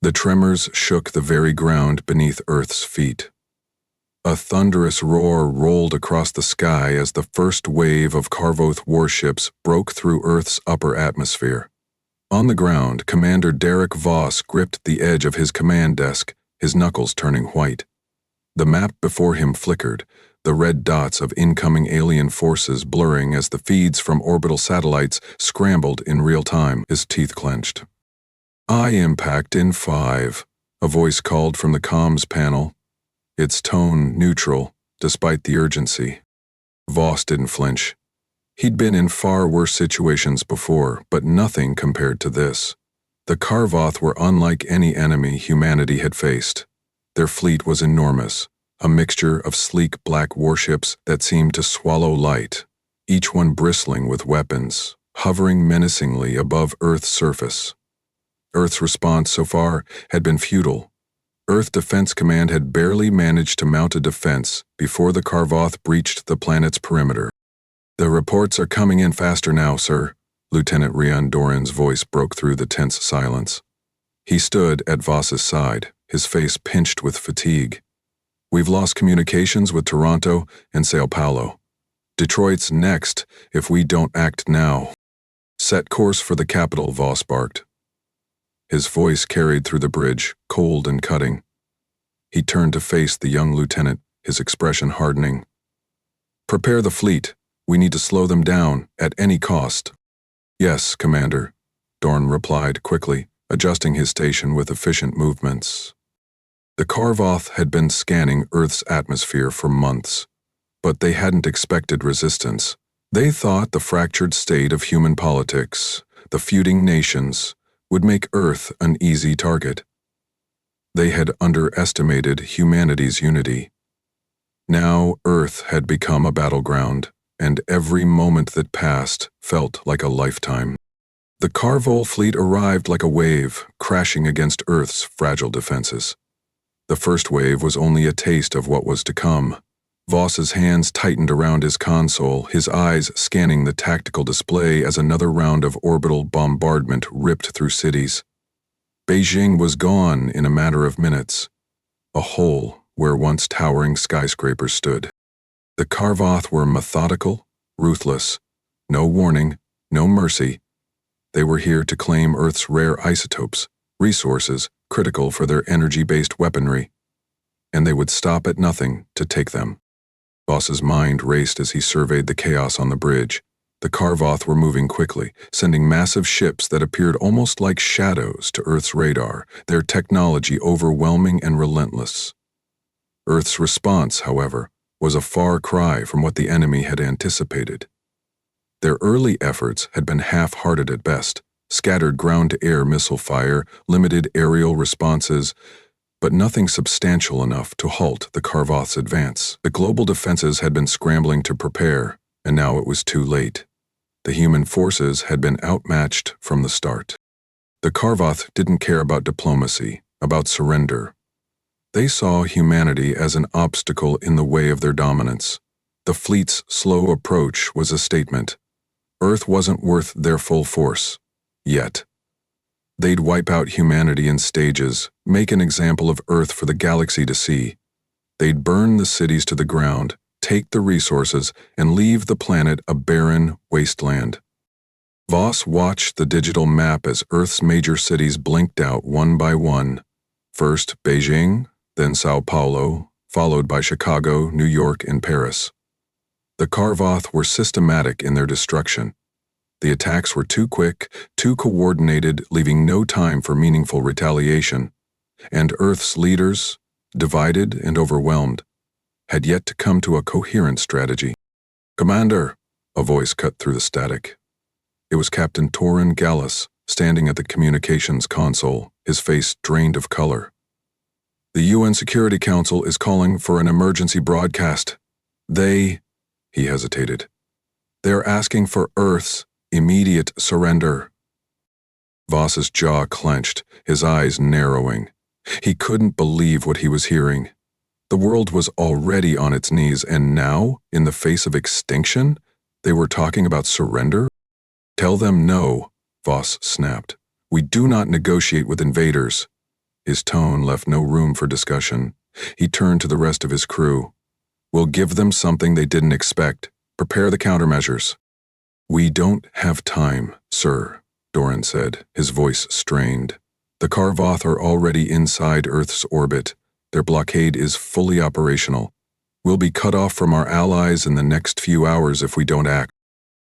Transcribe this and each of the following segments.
The tremors shook the very ground beneath Earth's feet. A thunderous roar rolled across the sky as the first wave of Carvoth warships broke through Earth's upper atmosphere. On the ground, Commander Derek Voss gripped the edge of his command desk, his knuckles turning white. The map before him flickered, the red dots of incoming alien forces blurring as the feeds from orbital satellites scrambled in real time. His teeth clenched. "Eye impact in 5, a voice called from the comms panel, its tone neutral, despite the urgency. Voss didn't flinch. He'd been in far worse situations before, but nothing compared to this. The Carvoth were unlike any enemy humanity had faced. Their fleet was enormous, a mixture of sleek black warships that seemed to swallow light, each one bristling with weapons, hovering menacingly above Earth's surface. Earth's response so far had been futile. Earth Defense Command had barely managed to mount a defense before the Carvoth breached the planet's perimeter. "The reports are coming in faster now, sir," Lieutenant Rian Doran's voice broke through the tense silence. He stood at Voss's side, his face pinched with fatigue. "We've lost communications with Toronto and Sao Paulo. Detroit's next if we don't act now." "Set course for the capital," Voss barked. His voice carried through the bridge, cold and cutting. He turned to face the young lieutenant, his expression hardening. "Prepare the fleet. We need to slow them down, at any cost." "Yes, Commander," Dorn replied quickly, adjusting his station with efficient movements. The Carvoth had been scanning Earth's atmosphere for months, but they hadn't expected resistance. They thought the fractured state of human politics, the feuding nations, would make Earth an easy target. They had underestimated humanity's unity. Now Earth had become a battleground, and every moment that passed felt like a lifetime. The Carvol fleet arrived like a wave, crashing against Earth's fragile defenses. The first wave was only a taste of what was to come. Voss's hands tightened around his console, his eyes scanning the tactical display as another round of orbital bombardment ripped through cities. Beijing was gone in a matter of minutes, a hole where once towering skyscrapers stood. The Carvoth were methodical, ruthless, no warning, no mercy. They were here to claim Earth's rare isotopes, resources critical for their energy-based weaponry, and they would stop at nothing to take them. Voss's mind raced as he surveyed the chaos on the bridge. The Carvoth were moving quickly, sending massive ships that appeared almost like shadows to Earth's radar, their technology overwhelming and relentless. Earth's response, however, was a far cry from what the enemy had anticipated. Their early efforts had been half-hearted at best, scattered ground-to-air missile fire, limited aerial responses, but nothing substantial enough to halt the Carvoth's advance. The global defenses had been scrambling to prepare, and now it was too late. The human forces had been outmatched from the start. The Carvoth didn't care about diplomacy, about surrender. They saw humanity as an obstacle in the way of their dominance. The fleet's slow approach was a statement. Earth wasn't worth their full force, yet. They'd wipe out humanity in stages, make an example of Earth for the galaxy to see. They'd burn the cities to the ground, take the resources, and leave the planet a barren wasteland. Voss watched the digital map as Earth's major cities blinked out one by one. First Beijing, then Sao Paulo, followed by Chicago, New York, and Paris. The Carvoth were systematic in their destruction. The attacks were too quick, too coordinated, leaving no time for meaningful retaliation. And Earth's leaders, divided and overwhelmed, had yet to come to a coherent strategy. "Commander," a voice cut through the static. It was Captain Torin Gallus, standing at the communications console, his face drained of color. "The UN Security Council is calling for an emergency broadcast. He hesitated. "They're asking for Earth's immediate surrender." Voss's jaw clenched, his eyes narrowing. He couldn't believe what he was hearing. The world was already on its knees, and now, in the face of extinction, they were talking about surrender? "Tell them no," Voss snapped. "We do not negotiate with invaders." His tone left no room for discussion. He turned to the rest of his crew. "We'll give them something they didn't expect. Prepare the countermeasures." "We don't have time, sir," Doran said, his voice strained. "The Karvoth are already inside Earth's orbit. Their blockade is fully operational. We'll be cut off from our allies in the next few hours if we don't act."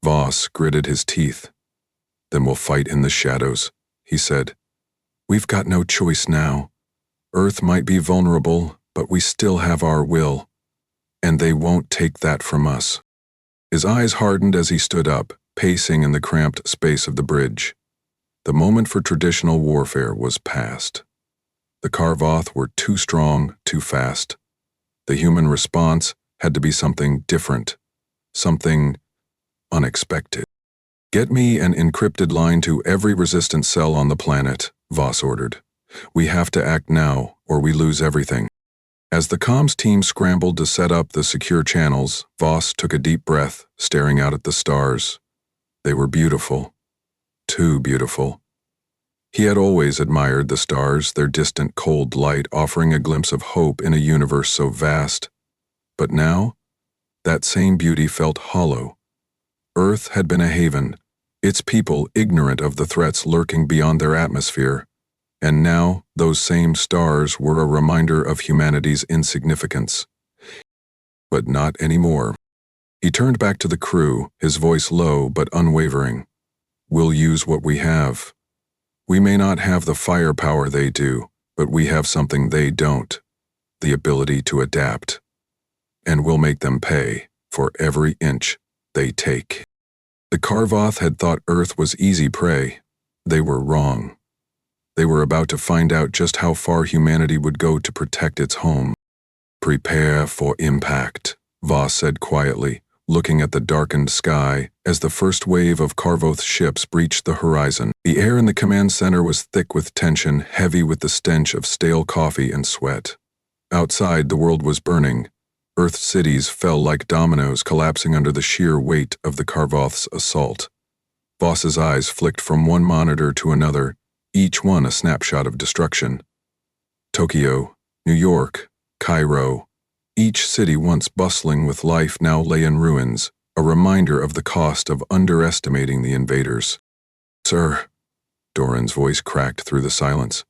Voss gritted his teeth. "Then we'll fight in the shadows," he said. "We've got no choice now. Earth might be vulnerable, but we still have our will. And they won't take that from us." His eyes hardened as he stood up, pacing in the cramped space of the bridge. The moment for traditional warfare was past. The Karvoth were too strong, too fast. The human response had to be something different, something unexpected. "Get me an encrypted line to every resistance cell on the planet," Voss ordered. "We have to act now, or we lose everything." As the comms team scrambled to set up the secure channels, Voss took a deep breath, staring out at the stars. They were beautiful. Too beautiful. He had always admired the stars, their distant cold light offering a glimpse of hope in a universe so vast. But now, that same beauty felt hollow. Earth had been a haven, its people ignorant of the threats lurking beyond their atmosphere. And now, those same stars were a reminder of humanity's insignificance. But not anymore. He turned back to the crew, his voice low but unwavering. "We'll use what we have. We may not have the firepower they do, but we have something they don't, the ability to adapt. And we'll make them pay for every inch they take." The Karvoth had thought Earth was easy prey. They were wrong. They were about to find out just how far humanity would go to protect its home. "Prepare for impact," Voss said quietly, looking at the darkened sky as the first wave of Karvoth ships breached the horizon. The air in the command center was thick with tension, heavy with the stench of stale coffee and sweat. Outside, the world was burning. Earth's cities fell like dominoes, collapsing under the sheer weight of the Karvoth's assault. Voss's eyes flicked from one monitor to another, each one a snapshot of destruction. Tokyo, New York, Cairo, each city once bustling with life now lay in ruins, a reminder of the cost of underestimating the invaders. "Sir," Doran's voice cracked through the silence.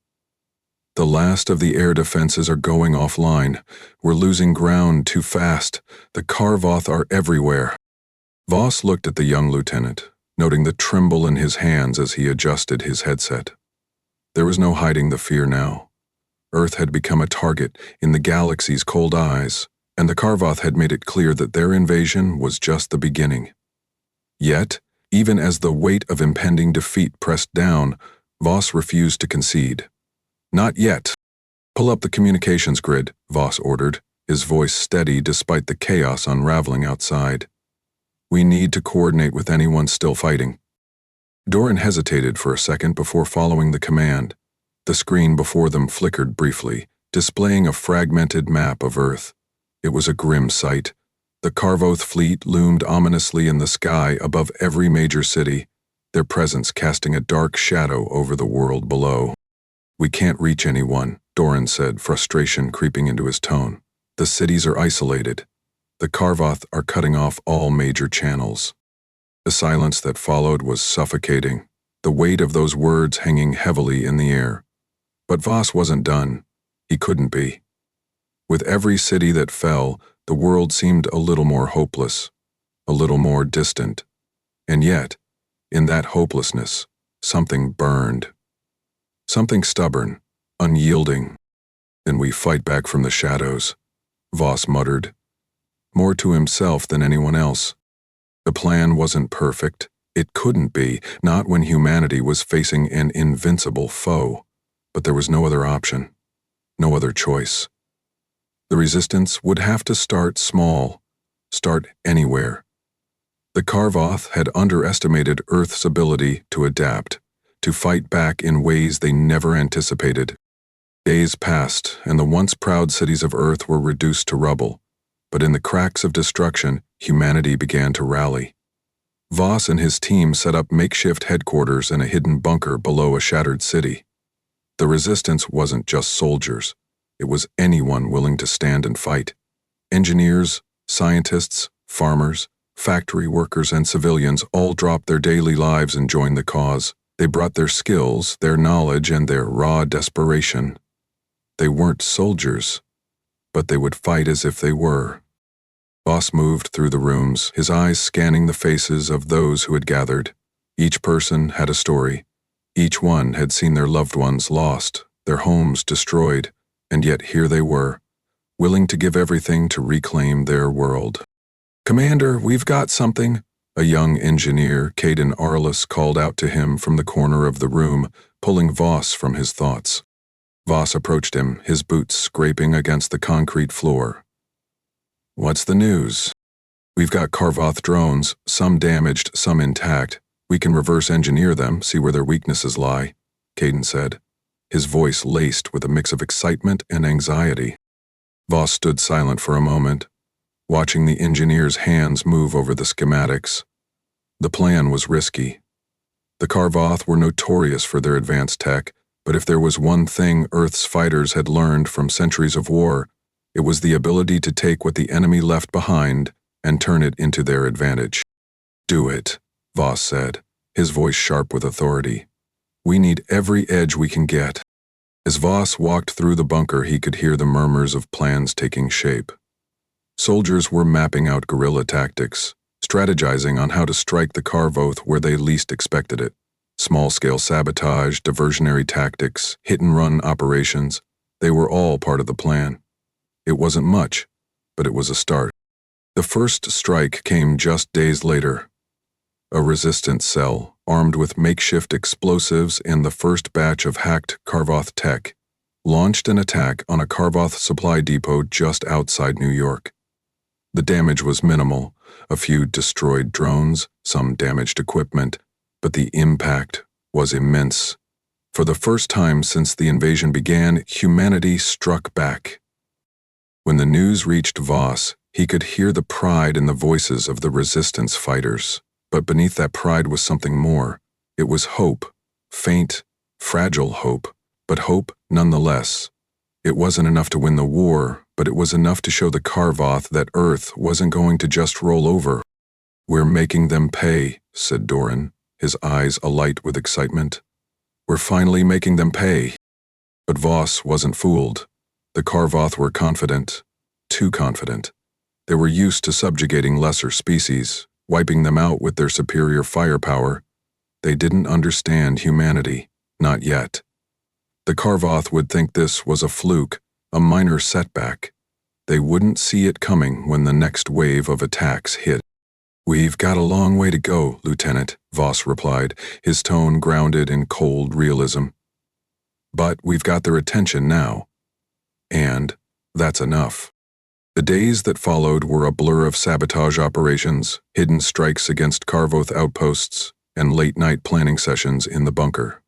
"The last of the air defenses are going offline. We're losing ground too fast. The Karvoth are everywhere." Voss looked at the young lieutenant, noting the tremble in his hands as he adjusted his headset. There was no hiding the fear now. Earth had become a target in the galaxy's cold eyes, and the Karvoth had made it clear that their invasion was just the beginning. Yet, even as the weight of impending defeat pressed down, Voss refused to concede. "Not yet." "Pull up the communications grid," Voss ordered, his voice steady despite the chaos unraveling outside. "We need to coordinate with anyone still fighting." Doran hesitated for a second before following the command. The screen before them flickered briefly, displaying a fragmented map of Earth. It was a grim sight. The Karvoth fleet loomed ominously in the sky above every major city, their presence casting a dark shadow over the world below. "We can't reach anyone," Doran said, frustration creeping into his tone. "The cities are isolated. The Karvoth are cutting off all major channels." The silence that followed was suffocating, the weight of those words hanging heavily in the air. But Voss wasn't done. He couldn't be. With every city that fell, the world seemed a little more hopeless, a little more distant. And yet, in that hopelessness, something burned. Something stubborn, unyielding. "Then we fight back from the shadows," Voss muttered, more to himself than anyone else. The plan wasn't perfect. It couldn't be, not when humanity was facing an invincible foe. But there was no other option, no other choice. The resistance would have to start small, start anywhere. The Karvoth had underestimated Earth's ability to adapt, to fight back in ways they never anticipated. Days passed, and the once proud cities of Earth were reduced to rubble. But in the cracks of destruction, humanity began to rally. Voss and his team set up makeshift headquarters in a hidden bunker below a shattered city. The resistance wasn't just soldiers. It was anyone willing to stand and fight. Engineers, scientists, farmers, factory workers, and civilians all dropped their daily lives and joined the cause. They brought their skills, their knowledge, and their raw desperation. They weren't soldiers, but they would fight as if they were. Voss moved through the rooms, his eyes scanning the faces of those who had gathered. Each person had a story. Each one had seen their loved ones lost, their homes destroyed, and yet here they were, willing to give everything to reclaim their world. "Commander, we've got something," a young engineer, Caden Arliss, called out to him from the corner of the room, pulling Voss from his thoughts. Voss approached him, his boots scraping against the concrete floor. "What's the news?" "We've got Carvoth drones, some damaged, some intact. We can reverse engineer them, see where their weaknesses lie," Caden said, his voice laced with a mix of excitement and anxiety. Voss stood silent for a moment, watching the engineer's hands move over the schematics. The plan was risky. The Carvoth were notorious for their advanced tech, but if there was one thing Earth's fighters had learned from centuries of war, it was the ability to take what the enemy left behind and turn it into their advantage. "Do it," Voss said, his voice sharp with authority. "We need every edge we can get." As Voss walked through the bunker, he could hear the murmurs of plans taking shape. Soldiers were mapping out guerrilla tactics, strategizing on how to strike the Carvoth where they least expected it. Small-scale sabotage, diversionary tactics, hit-and-run operations, they were all part of the plan. It wasn't much, but it was a start. The first strike came just days later. A resistance cell, armed with makeshift explosives and the first batch of hacked Carvoth tech, launched an attack on a Carvoth supply depot just outside New York. The damage was minimal, a few destroyed drones, some damaged equipment, but the impact was immense. For the first time since the invasion began, humanity struck back. When the news reached Voss, he could hear the pride in the voices of the resistance fighters. But beneath that pride was something more. It was hope, faint, fragile hope, but hope nonetheless. It wasn't enough to win the war, but it was enough to show the Carvoth that Earth wasn't going to just roll over. "We're making them pay," said Doran, his eyes alight with excitement. "We're finally making them pay." But Voss wasn't fooled. The Carvoth were confident, too confident. They were used to subjugating lesser species, wiping them out with their superior firepower. They didn't understand humanity, not yet. The Carvoth would think this was a fluke, a minor setback. They wouldn't see it coming when the next wave of attacks hit. "We've got a long way to go, Lieutenant," Voss replied, his tone grounded in cold realism. "But we've got their attention now. And that's enough." The days that followed were a blur of sabotage operations, hidden strikes against Carvoth outposts, and late-night planning sessions in the bunker.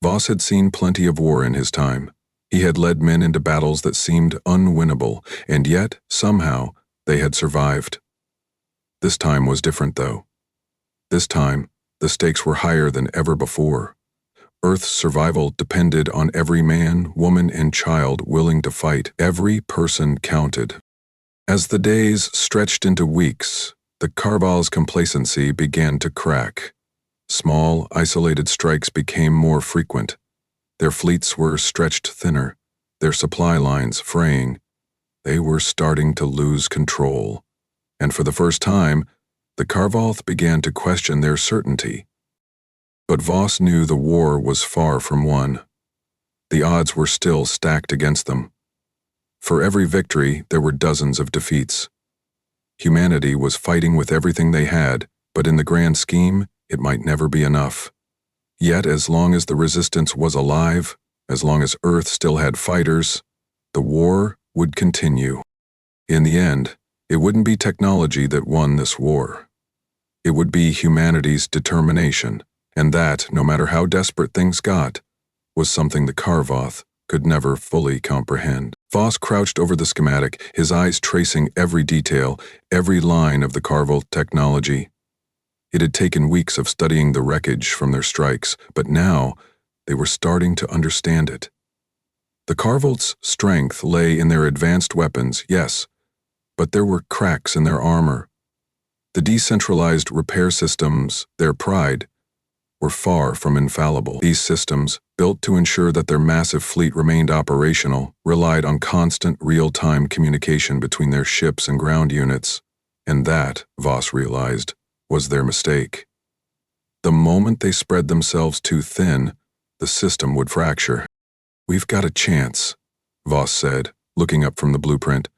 Voss had seen plenty of war in his time. He had led men into battles that seemed unwinnable, and yet, somehow, they had survived. This time was different, though. This time, the stakes were higher than ever before. Earth's survival depended on every man, woman, and child willing to fight. Every person counted. As the days stretched into weeks, the Carval's complacency began to crack. Small, isolated strikes became more frequent. Their fleets were stretched thinner, their supply lines fraying. They were starting to lose control. And for the first time, the Carvoth began to question their certainty. But Voss knew the war was far from won. The odds were still stacked against them. For every victory, there were dozens of defeats. Humanity was fighting with everything they had, but in the grand scheme, it might never be enough. Yet as long as the resistance was alive, as long as Earth still had fighters, the war would continue. In the end, it wouldn't be technology that won this war. It would be humanity's determination, and that, no matter how desperate things got, was something the Carvoth could never fully comprehend. Voss crouched over the schematic, his eyes tracing every detail, every line of the Carvoth technology. It had taken weeks of studying the wreckage from their strikes, but now They were starting to understand it. The Carvolt's strength lay in their advanced weapons, yes, but there were cracks in their armor. The decentralized repair systems, their pride, were far from infallible. These systems, built to ensure that their massive fleet remained operational, relied on constant real-time communication between their ships and ground units, and that, Voss realized, was their mistake. The moment they spread themselves too thin, the system would fracture. "We've got a chance," Voss said, looking up from the blueprint.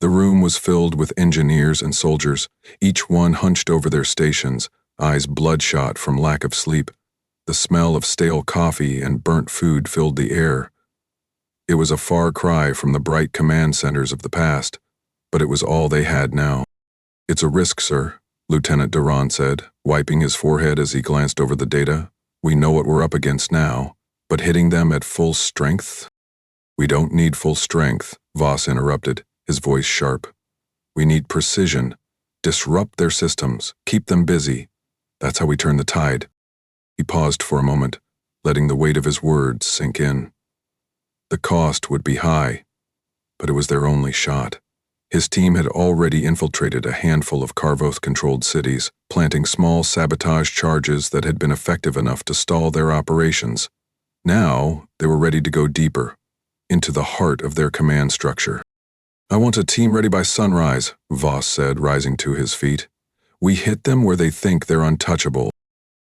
The room was filled with engineers and soldiers, each one hunched over their stations, eyes bloodshot from lack of sleep. The smell of stale coffee and burnt food filled the air. It was a far cry from the bright command centers of the past, but it was all they had now. "It's a risk, sir," Lieutenant Durand said, wiping his forehead as he glanced over the data. "We know what we're up against now, but hitting them at full strength?" "We don't need full strength," Voss interrupted, his voice sharp. "We need precision. Disrupt their systems, keep them busy. That's how we turn the tide." He paused for a moment, letting the weight of his words sink in. The cost would be high, but it was their only shot. His team had already infiltrated a handful of Carvoth-controlled cities, planting small sabotage charges that had been effective enough to stall their operations. Now, they were ready to go deeper, into the heart of their command structure. "I want a team ready by sunrise," Voss said, rising to his feet. "We hit them where they think they're untouchable."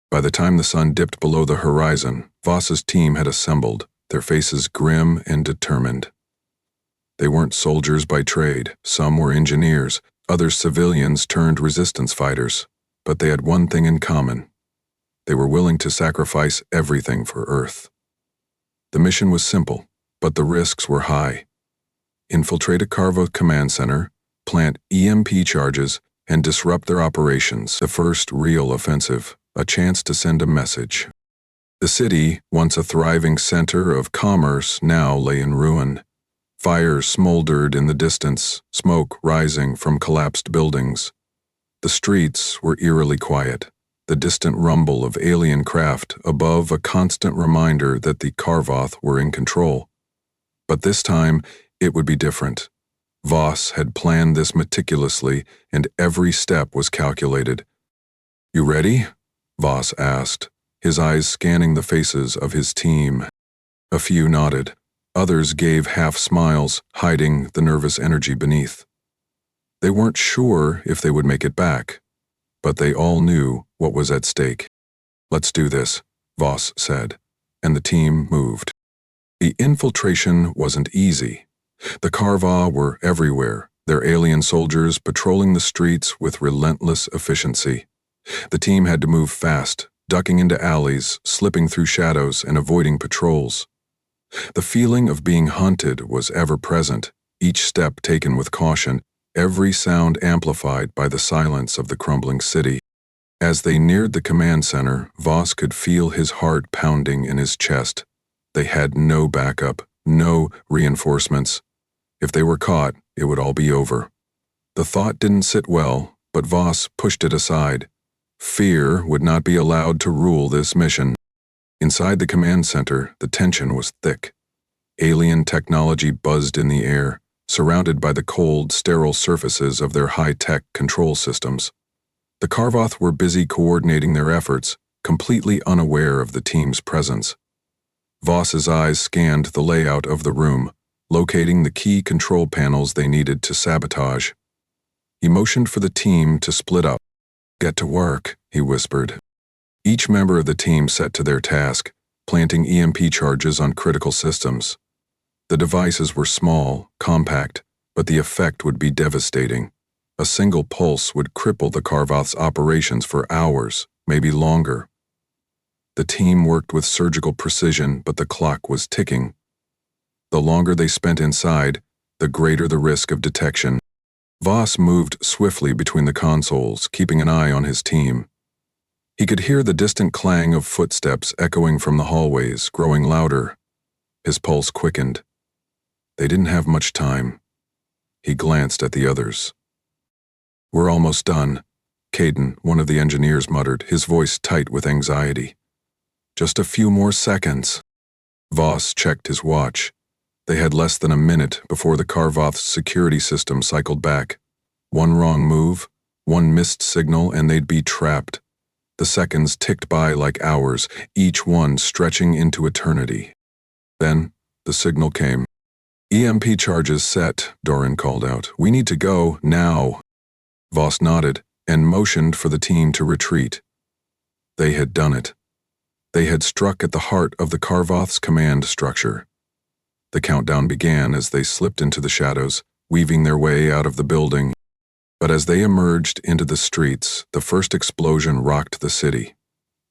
By the time the sun dipped below the horizon, Voss's team had assembled, their faces grim and determined. They weren't soldiers by trade, some were engineers, others civilians turned resistance fighters, but they had one thing in common. They were willing to sacrifice everything for Earth. The mission was simple, but the risks were high. Infiltrate a Carvoth command center, plant EMP charges, and disrupt their operations, the first real offensive, a chance to send a message. The city, once a thriving center of commerce, now lay in ruin. Fires smoldered in the distance, smoke rising from collapsed buildings. The streets were eerily quiet, the distant rumble of alien craft above a constant reminder that the Carvoth were in control. But this time, it would be different. Voss had planned this meticulously, and every step was calculated. "You ready?" Voss asked, his eyes scanning the faces of his team. A few nodded. Others gave half-smiles, hiding the nervous energy beneath. They weren't sure if they would make it back, but they all knew what was at stake. "Let's do this," Voss said, and the team moved. The infiltration wasn't easy. The Carva were everywhere, their alien soldiers patrolling the streets with relentless efficiency. The team had to move fast, ducking into alleys, slipping through shadows, and avoiding patrols. The feeling of being hunted was ever present, each step taken with caution, every sound amplified by the silence of the crumbling city. As they neared the command center, Voss could feel his heart pounding in his chest. They had no backup, no reinforcements. If they were caught, it would all be over. The thought didn't sit well, but Voss pushed it aside. Fear would not be allowed to rule this mission. Inside the command center, the tension was thick. Alien technology buzzed in the air, surrounded by the cold, sterile surfaces of their high-tech control systems. The Carvoth were busy coordinating their efforts, completely unaware of the team's presence. Voss's eyes scanned the layout of the room, locating the key control panels they needed to sabotage. He motioned for the team to split up. "Get to work," he whispered. Each member of the team set to their task, planting EMP charges on critical systems. The devices were small, compact, but the effect would be devastating. A single pulse would cripple the Carvoth's operations for hours, maybe longer. The team worked with surgical precision, but the clock was ticking. The longer they spent inside, the greater the risk of detection. Voss moved swiftly between the consoles, keeping an eye on his team. He could hear the distant clang of footsteps echoing from the hallways, growing louder. His pulse quickened. They didn't have much time. He glanced at the others. "We're almost done," Caden, one of the engineers, muttered, his voice tight with anxiety. Just a few more seconds. Voss checked his watch. They had less than a minute before the Karvoth's security system cycled back. One wrong move, one missed signal, and they'd be trapped. The seconds ticked by like hours, each one stretching into eternity. Then, the signal came. "EMP charges set," Doran called out. "We need to go, now." Voss nodded and motioned for the team to retreat. They had done it. They had struck at the heart of the Karvoth's command structure. The countdown began as they slipped into the shadows, weaving their way out of the building. But as they emerged into the streets, the first explosion rocked the city.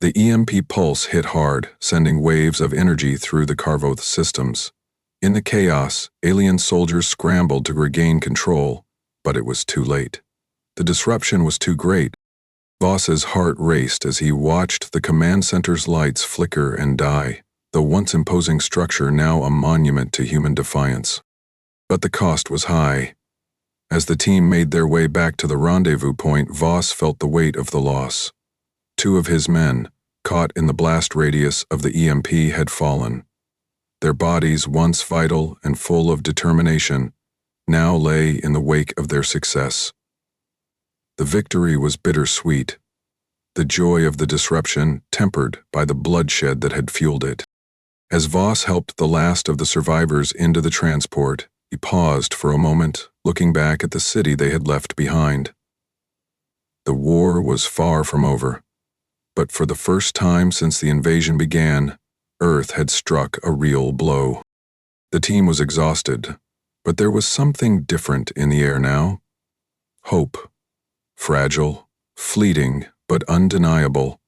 The EMP pulse hit hard, sending waves of energy through the Karvoth systems. In the chaos, alien soldiers scrambled to regain control, but it was too late. The disruption was too great. Voss's heart raced as he watched the command center's lights flicker and die, the once imposing structure now a monument to human defiance. But the cost was high. As the team made their way back to the rendezvous point, Voss felt the weight of the loss. 2 of his men, caught in the blast radius of the EMP, had fallen. Their bodies, once vital and full of determination, now lay in the wake of their success. The victory was bittersweet, the joy of the disruption tempered by the bloodshed that had fueled it. As Voss helped the last of the survivors into the transport, he paused for a moment, looking back at the city they had left behind. The war was far from over, but for the first time since the invasion began, Earth had struck a real blow. The team was exhausted, but there was something different in the air now. Hope. Fragile, fleeting, but undeniable.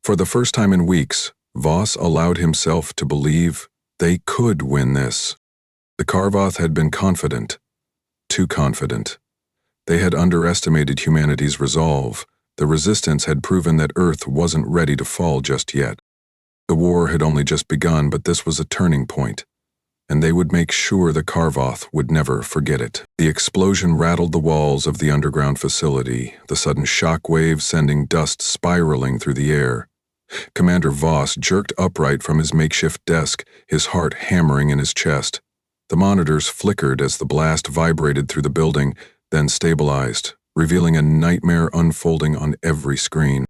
For the first time in weeks, Voss allowed himself to believe they could win this. The Karvoth had been confident, too confident. They had underestimated humanity's resolve. The resistance had proven that Earth wasn't ready to fall just yet. The war had only just begun, but this was a turning point, and they would make sure the Karvoth would never forget it. The explosion rattled the walls of the underground facility, the sudden shock wave sending dust spiraling through the air. Commander Voss jerked upright from his makeshift desk, his heart hammering in his chest. The monitors flickered as the blast vibrated through the building, then stabilized, revealing a nightmare unfolding on every screen.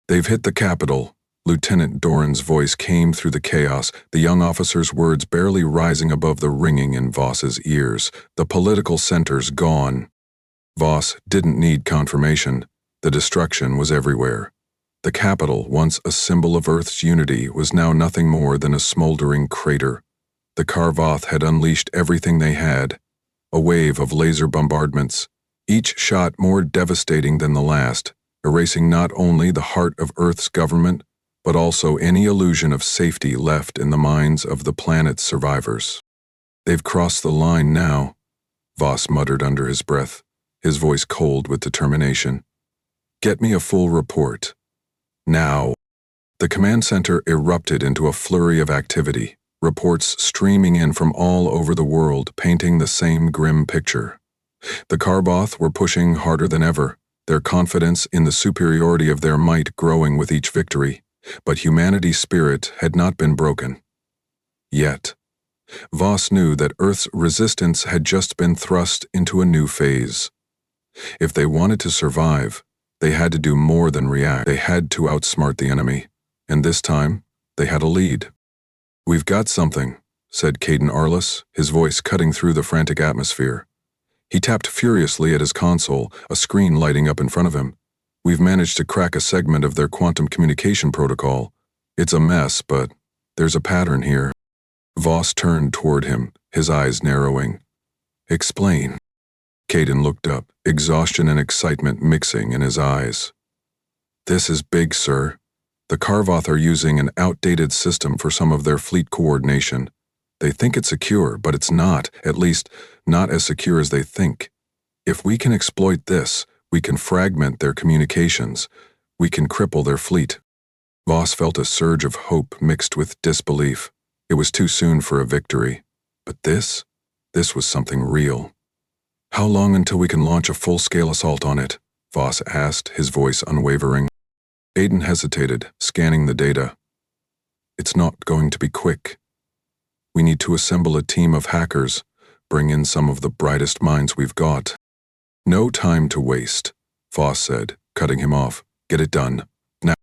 "They've hit the capital." Lieutenant Doran's voice came through the chaos, the young officer's words barely rising above the ringing in Voss's ears. "The political center's gone." Voss didn't need confirmation. The destruction was everywhere. The capital, once a symbol of Earth's unity, was now nothing more than a smoldering crater. The Karvoth had unleashed everything they had, a wave of laser bombardments, each shot more devastating than the last, erasing not only the heart of Earth's government, but also any illusion of safety left in the minds of the planet's survivors. "They've crossed the line now," Voss muttered under his breath, his voice cold with determination. "Get me a full report. Now." The command center erupted into a flurry of activity, reports streaming in from all over the world, painting the same grim picture. The Karvoth were pushing harder than ever, their confidence in the superiority of their might growing with each victory. But humanity's spirit had not been broken. Yet. Voss knew that Earth's resistance had just been thrust into a new phase. If they wanted to survive, they had to do more than react. They had to outsmart the enemy, and this time, they had a lead. "We've got something," said Caden Arliss, his voice cutting through the frantic atmosphere. He tapped furiously at his console, a screen lighting up in front of him. "We've managed to crack a segment of their quantum communication protocol. It's a mess, but there's a pattern here." Voss turned toward him, his eyes narrowing. "Explain." Caden looked up, exhaustion and excitement mixing in his eyes. "This is big, sir. The Karvoth are using an outdated system for some of their fleet coordination. They think it's secure, but it's not, at least not as secure as they think. If we can exploit this, we can fragment their communications. We can cripple their fleet." Voss felt a surge of hope mixed with disbelief. It was too soon for a victory. But this was something real. "How long until we can launch a full-scale assault on it?" Voss asked, his voice unwavering. Aiden hesitated, scanning the data. It's not going to be quick. We need to assemble a team of hackers, bring in some of the brightest minds we've got. No time to waste, Voss said, cutting him off. Get it done. Now.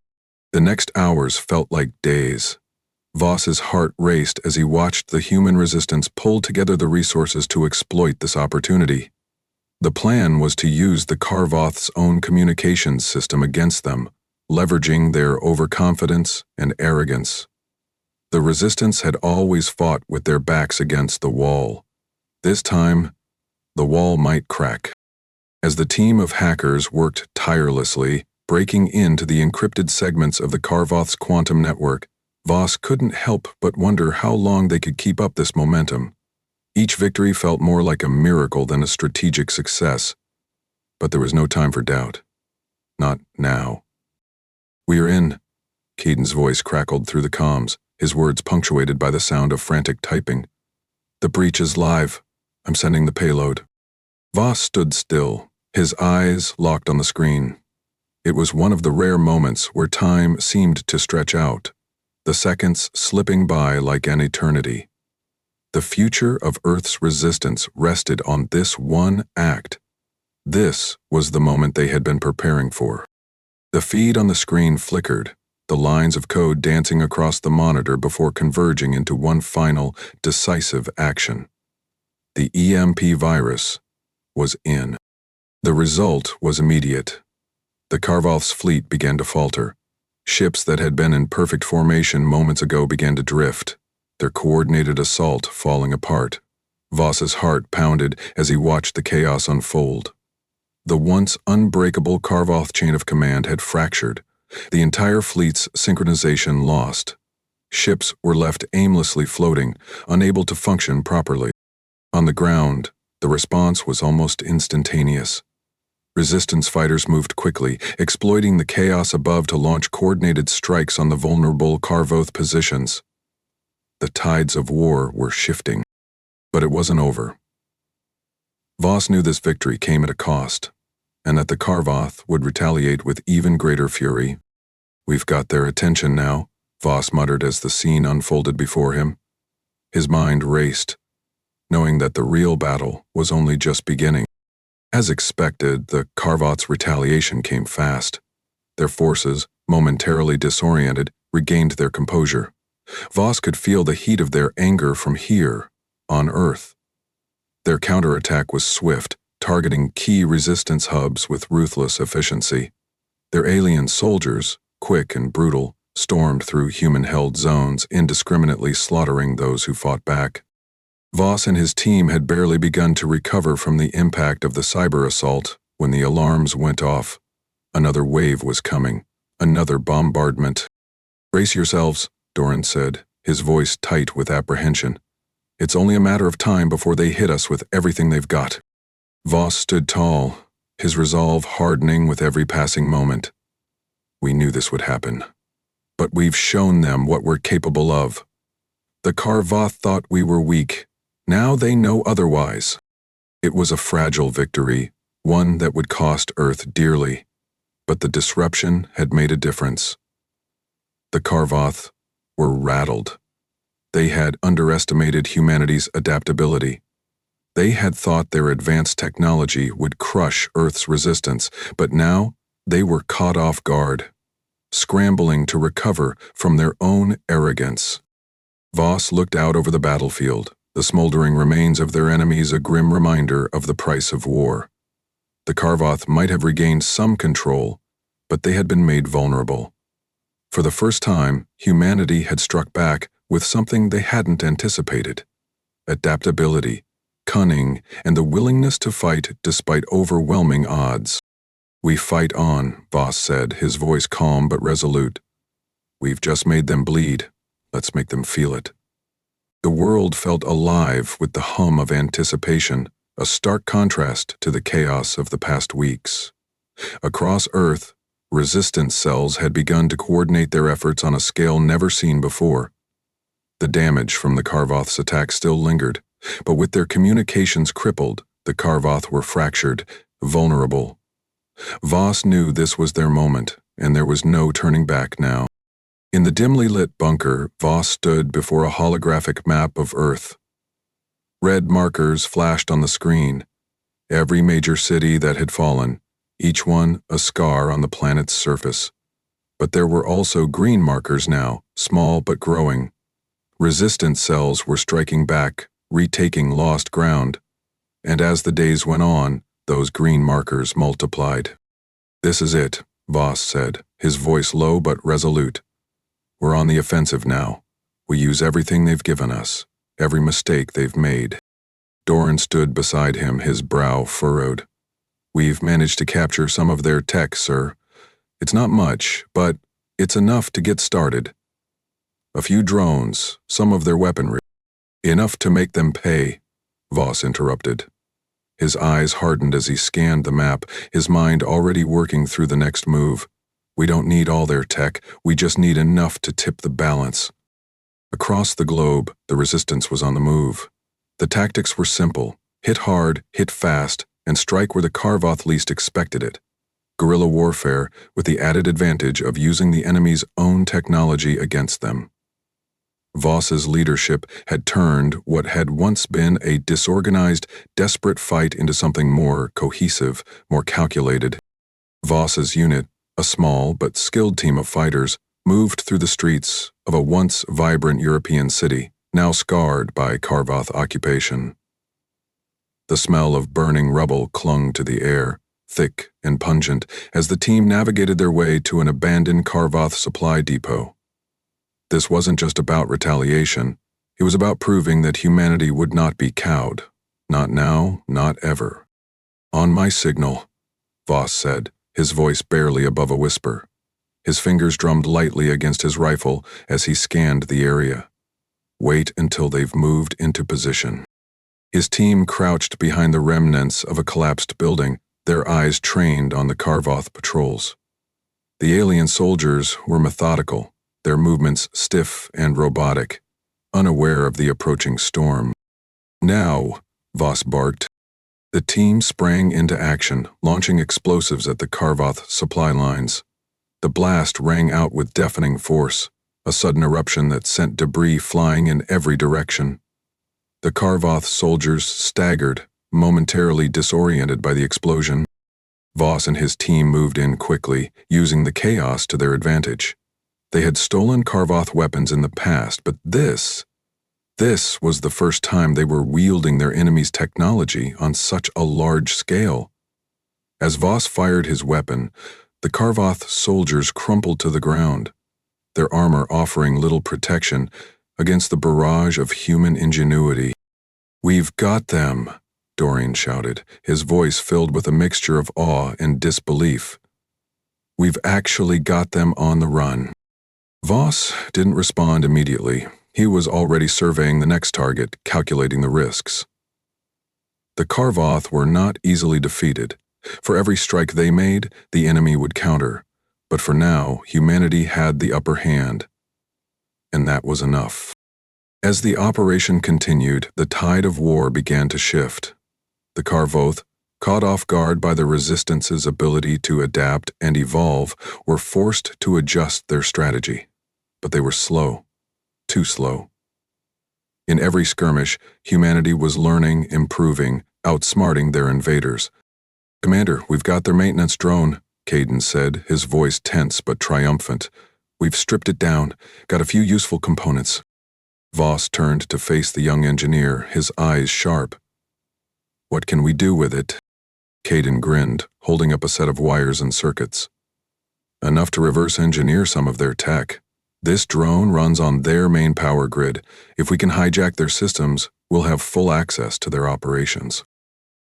The next hours felt like days. Voss's heart raced as he watched the human resistance pull together the resources to exploit this opportunity. The plan was to use the Karvoth's own communications system against them, leveraging their overconfidence and arrogance. The resistance had always fought with their backs against the wall. This time, the wall might crack. As the team of hackers worked tirelessly, breaking into the encrypted segments of the Karvoth's quantum network, Voss couldn't help but wonder how long they could keep up this momentum. Each victory felt more like a miracle than a strategic success. But there was no time for doubt. Not now. "We are in," Keaton's voice crackled through the comms, his words punctuated by the sound of frantic typing. "The breach is live. I'm sending the payload." Voss stood still, his eyes locked on the screen. It was one of the rare moments where time seemed to stretch out, the seconds slipping by like an eternity. The future of Earth's resistance rested on this one act. This was the moment they had been preparing for. The feed on the screen flickered, the lines of code dancing across the monitor before converging into one final, decisive action. The EMP virus was in. The result was immediate. The Karvoth's fleet began to falter. Ships that had been in perfect formation moments ago began to drift, their coordinated assault falling apart. Voss's heart pounded as he watched the chaos unfold. The once unbreakable Karvoth chain of command had fractured, the entire fleet's synchronization lost. Ships were left aimlessly floating, unable to function properly. On the ground, the response was almost instantaneous. Resistance fighters moved quickly, exploiting the chaos above to launch coordinated strikes on the vulnerable Karvoth positions. The tides of war were shifting, but it wasn't over. Voss knew this victory came at a cost, and that the Karvoth would retaliate with even greater fury. "We've got their attention now," Voss muttered as the scene unfolded before him. His mind raced, knowing that the real battle was only just beginning. As expected, the Karvoth's retaliation came fast. Their forces, momentarily disoriented, regained their composure. Voss could feel the heat of their anger from here, on Earth. Their counterattack was swift, targeting key resistance hubs with ruthless efficiency. Their alien soldiers, quick and brutal, stormed through human-held zones, indiscriminately slaughtering those who fought back. Voss and his team had barely begun to recover from the impact of the cyber assault when the alarms went off. Another wave was coming, another bombardment. "Brace yourselves," Doran said, his voice tight with apprehension. "It's only a matter of time before they hit us with everything they've got." Voss stood tall, his resolve hardening with every passing moment. "We knew this would happen. But we've shown them what we're capable of. The Karvoth thought we were weak. Now they know otherwise." It was a fragile victory, one that would cost Earth dearly. But the disruption had made a difference. The Karvoth were rattled. They had underestimated humanity's adaptability. They had thought their advanced technology would crush Earth's resistance, but now they were caught off guard, scrambling to recover from their own arrogance. Voss looked out over the battlefield, the smoldering remains of their enemies a grim reminder of the price of war. The Karvoth might have regained some control, but they had been made vulnerable. For the first time, humanity had struck back with something they hadn't anticipated: adaptability, cunning, and the willingness to fight despite overwhelming odds. "We fight on," Voss said, his voice calm but resolute. "We've just made them bleed. Let's make them feel it." The world felt alive with the hum of anticipation, a stark contrast to the chaos of the past weeks. Across Earth, resistance cells had begun to coordinate their efforts on a scale never seen before. The damage from the Karvoth's attack still lingered, but with their communications crippled, the Karvoth were fractured, vulnerable. Voss knew this was their moment, and there was no turning back now. In the dimly lit bunker, Voss stood before a holographic map of Earth. Red markers flashed on the screen, every major city that had fallen, each one a scar on the planet's surface. But there were also green markers now, small but growing. Resistance cells were striking back, retaking lost ground. And as the days went on, those green markers multiplied. "This is it," Voss said, his voice low but resolute. "We're on the offensive now. We use everything they've given us, every mistake they've made." Doran stood beside him, his brow furrowed. "We've managed to capture some of their tech, sir. It's not much, but it's enough to get started. A few drones, some of their weaponry. Enough to make them pay," Voss interrupted. His eyes hardened as he scanned the map, his mind already working through the next move. "We don't need all their tech, we just need enough to tip the balance." Across the globe, the resistance was on the move. The tactics were simple: hit hard, hit fast, and strike where the Karvoth least expected it. Guerrilla warfare, with the added advantage of using the enemy's own technology against them. Voss's leadership had turned what had once been a disorganized, desperate fight into something more cohesive, more calculated. Voss's unit, a small but skilled team of fighters, moved through the streets of a once vibrant European city, now scarred by Karvoth occupation. The smell of burning rubble clung to the air, thick and pungent, as the team navigated their way to an abandoned Karvoth supply depot. This wasn't just about retaliation, it was about proving that humanity would not be cowed. Not now, not ever. "On my signal," Voss said, his voice barely above a whisper. His fingers drummed lightly against his rifle as he scanned the area. "Wait until they've moved into position." His team crouched behind the remnants of a collapsed building, their eyes trained on the Karvoth patrols. The alien soldiers were methodical, their movements stiff and robotic, unaware of the approaching storm. "Now," Voss barked. The team sprang into action, launching explosives at the Karvoth supply lines. The blast rang out with deafening force, a sudden eruption that sent debris flying in every direction. The Karvoth soldiers staggered, momentarily disoriented by the explosion. Voss and his team moved in quickly, using the chaos to their advantage. They had stolen Karvoth weapons in the past, but this was the first time they were wielding their enemy's technology on such a large scale. As Voss fired his weapon, the Karvoth soldiers crumpled to the ground, their armor offering little protection against the barrage of human ingenuity. "We've got them," Dorian shouted, his voice filled with a mixture of awe and disbelief. "We've actually got them on the run." Voss didn't respond immediately. He was already surveying the next target, calculating the risks. The Karvoth were not easily defeated. For every strike they made, the enemy would counter. But for now, humanity had the upper hand. And that was enough. As the operation continued, the tide of war began to shift. The Karvoth, caught off guard by the Resistance's ability to adapt and evolve, were forced to adjust their strategy. But they were slow. Too slow. In every skirmish, humanity was learning, improving, outsmarting their invaders. "Commander, we've got their maintenance drone," Caden said, his voice tense but triumphant. "We've stripped it down, got a few useful components." Voss turned to face the young engineer, his eyes sharp. "What can we do with it?" Caden grinned, holding up a set of wires and circuits. "Enough to reverse engineer some of their tech. This drone runs on their main power grid. If we can hijack their systems, we'll have full access to their operations."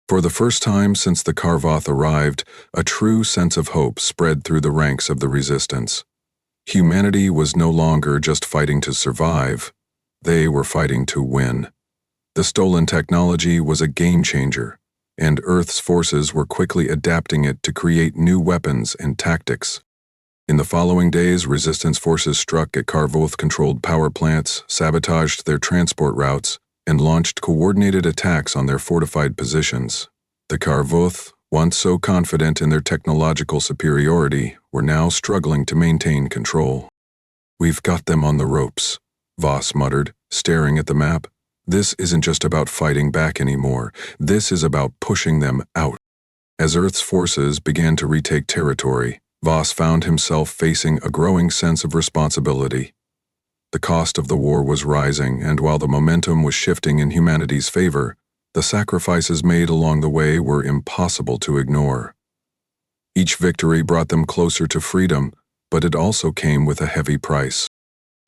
For the first time since the Karvoth arrived, a true sense of hope spread through the ranks of the Resistance. Humanity was no longer just fighting to survive. They were fighting to win. The stolen technology was a game changer, and Earth's forces were quickly adapting it to create new weapons and tactics. In the following days, Resistance forces struck at Karvoth-controlled power plants, sabotaged their transport routes, and launched coordinated attacks on their fortified positions. The Karvoth, once so confident in their technological superiority, were now struggling to maintain control. We've got them on the ropes, Voss muttered, staring at the map. This isn't just about fighting back anymore. This is about pushing them out. As Earth's forces began to retake territory, Voss found himself facing a growing sense of responsibility. The cost of the war was rising, and while the momentum was shifting in humanity's favor, the sacrifices made along the way were impossible to ignore. Each victory brought them closer to freedom, but it also came with a heavy price.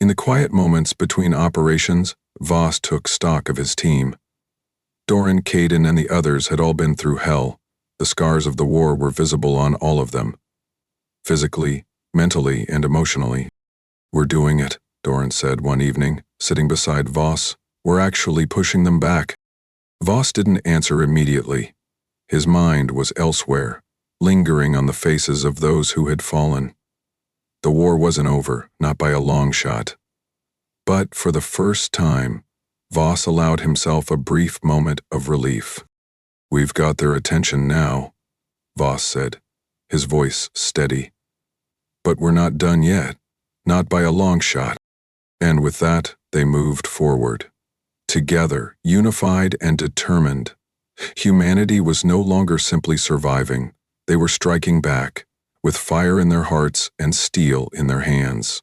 In the quiet moments between operations, Voss took stock of his team. Doran, Caden, and the others had all been through hell. The scars of the war were visible on all of them. Physically, mentally, and emotionally. "We're doing it," Doran said one evening, sitting beside Voss. "We're actually pushing them back." Voss didn't answer immediately. His mind was elsewhere, lingering on the faces of those who had fallen. The war wasn't over, not by a long shot. But for the first time, Voss allowed himself a brief moment of relief. "We've got their attention now," Voss said, his voice steady. "But we're not done yet, not by a long shot." And with that, they moved forward. Together, unified and determined. Humanity was no longer simply surviving. They were striking back, with fire in their hearts and steel in their hands.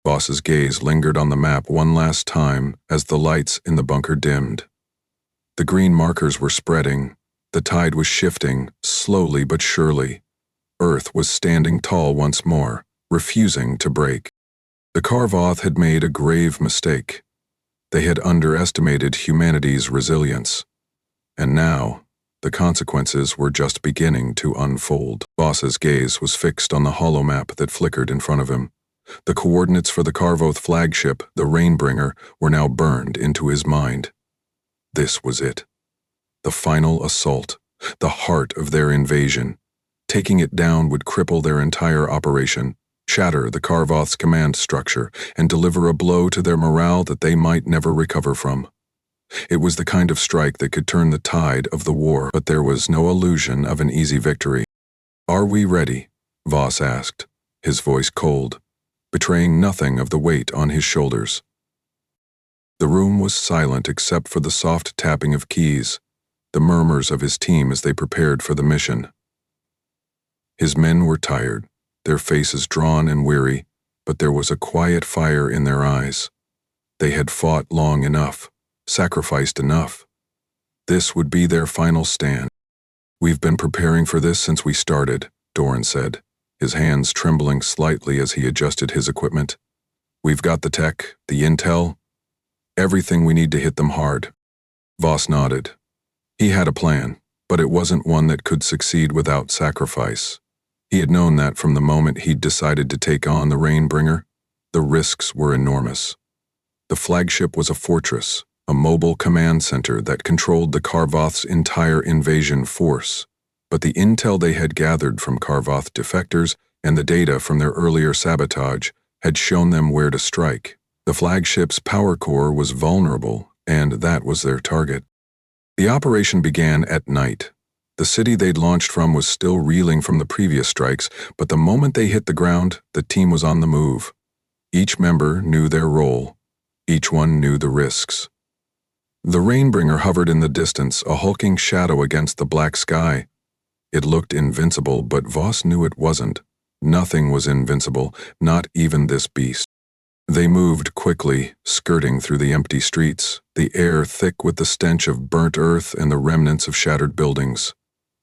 Voss's gaze lingered on the map one last time as the lights in the bunker dimmed. The green markers were spreading. The tide was shifting, slowly but surely. Earth was standing tall once more, refusing to break. The Karvoth had made a grave mistake. They had underestimated humanity's resilience. And now, the consequences were just beginning to unfold. Voss's gaze was fixed on the holomap that flickered in front of him. The coordinates for the Karvoth flagship, the Rainbringer, were now burned into his mind. This was it. The final assault, the heart of their invasion. Taking it down would cripple their entire operation, shatter the Karvoth's command structure, and deliver a blow to their morale that they might never recover from. It was the kind of strike that could turn the tide of the war, but there was no illusion of an easy victory. "Are we ready?" Voss asked, his voice cold, betraying nothing of the weight on his shoulders. The room was silent except for the soft tapping of keys, the murmurs of his team as they prepared for the mission. His men were tired, their faces drawn and weary, but there was a quiet fire in their eyes. They had fought long enough, sacrificed enough. This would be their final stand. "We've been preparing for this since we started," Doran said, his hands trembling slightly as he adjusted his equipment. "We've got the tech, the intel, everything we need to hit them hard." Voss nodded. He had a plan, but it wasn't one that could succeed without sacrifice. He had known that from the moment he'd decided to take on the Rainbringer. The risks were enormous. The flagship was a fortress, a mobile command center that controlled the Karvoth's entire invasion force. But the intel they had gathered from Karvoth defectors and the data from their earlier sabotage had shown them where to strike. The flagship's power core was vulnerable, and that was their target. The operation began at night. The city they'd launched from was still reeling from the previous strikes, but the moment they hit the ground, the team was on the move. Each member knew their role. Each one knew the risks. The Rainbringer hovered in the distance, a hulking shadow against the black sky. It looked invincible, but Voss knew it wasn't. Nothing was invincible, not even this beast. They moved quickly, skirting through the empty streets, the air thick with the stench of burnt earth and the remnants of shattered buildings.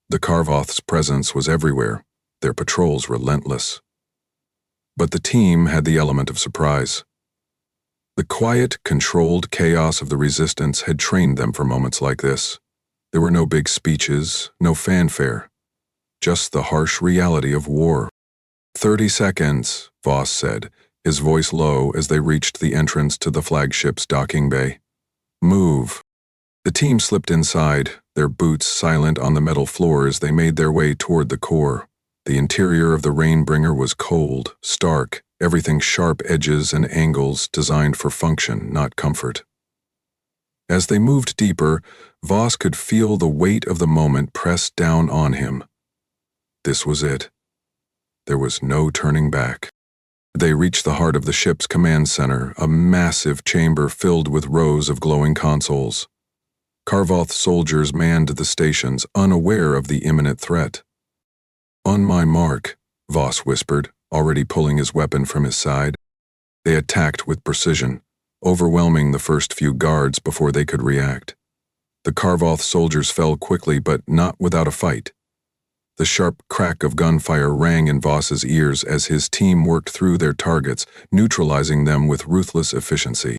The Karvoth's presence was everywhere, their patrols relentless. But the team had the element of surprise. The quiet, controlled chaos of the resistance had trained them for moments like this. There were no big speeches, no fanfare. Just the harsh reality of war. 30 seconds, Voss said, his voice low as they reached the entrance to the flagship's docking bay. "Move." The team slipped inside, their boots silent on the metal floor as they made their way toward the core. The interior of the Rainbringer was cold, stark, everything sharp edges and angles designed for function, not comfort. As they moved deeper, Voss could feel the weight of the moment press down on him. This was it. There was no turning back. They reached the heart of the ship's command center, a massive chamber filled with rows of glowing consoles. Karvoth soldiers manned the stations, unaware of the imminent threat. "On my mark," Voss whispered, already pulling his weapon from his side. They attacked with precision, overwhelming the first few guards before they could react. The Karvoth soldiers fell quickly, but not without a fight. The sharp crack of gunfire rang in Voss's ears as his team worked through their targets, neutralizing them with ruthless efficiency.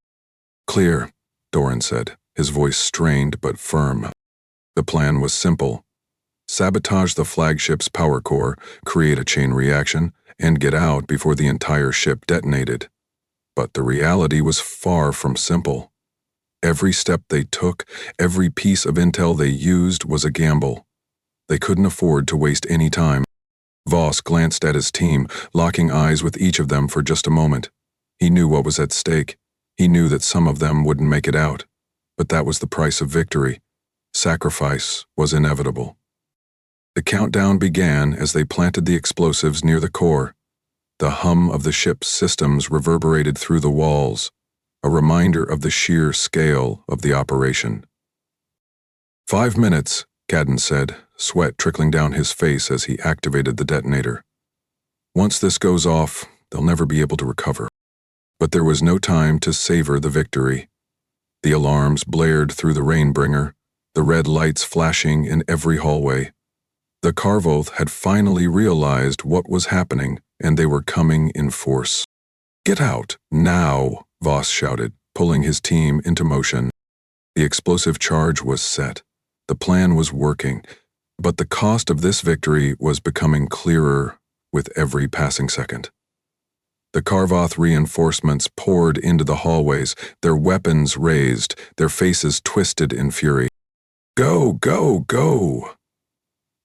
"Clear," Doran said, his voice strained but firm. The plan was simple. Sabotage the flagship's power core, create a chain reaction, and get out before the entire ship detonated. But the reality was far from simple. Every step they took, every piece of intel they used was a gamble. They couldn't afford to waste any time. Voss glanced at his team, locking eyes with each of them for just a moment. He knew what was at stake. He knew that some of them wouldn't make it out. But that was the price of victory. Sacrifice was inevitable. The countdown began as they planted the explosives near the core. The hum of the ship's systems reverberated through the walls, a reminder of the sheer scale of the operation. 5 minutes, Cadden said, sweat trickling down his face as he activated the detonator. "Once this goes off, they'll never be able to recover." But there was no time to savor the victory. The alarms blared through the Rainbringer, the red lights flashing in every hallway. The Karvoth had finally realized what was happening, and they were coming in force. "Get out, now!" Voss shouted, pulling his team into motion. The explosive charge was set. The plan was working, but the cost of this victory was becoming clearer with every passing second. The Karvoth reinforcements poured into the hallways, their weapons raised, their faces twisted in fury. "Go, go, go!"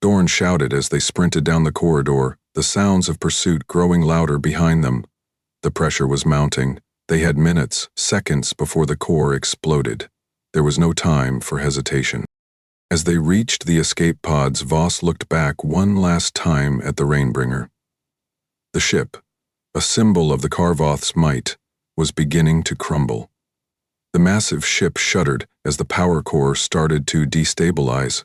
Dorn shouted as they sprinted down the corridor, the sounds of pursuit growing louder behind them. The pressure was mounting. They had minutes, seconds before the core exploded. There was no time for hesitation. As they reached the escape pods, Voss looked back one last time at the Rainbringer. The ship, a symbol of the Karvoth's might, was beginning to crumble. The massive ship shuddered as the power core started to destabilize.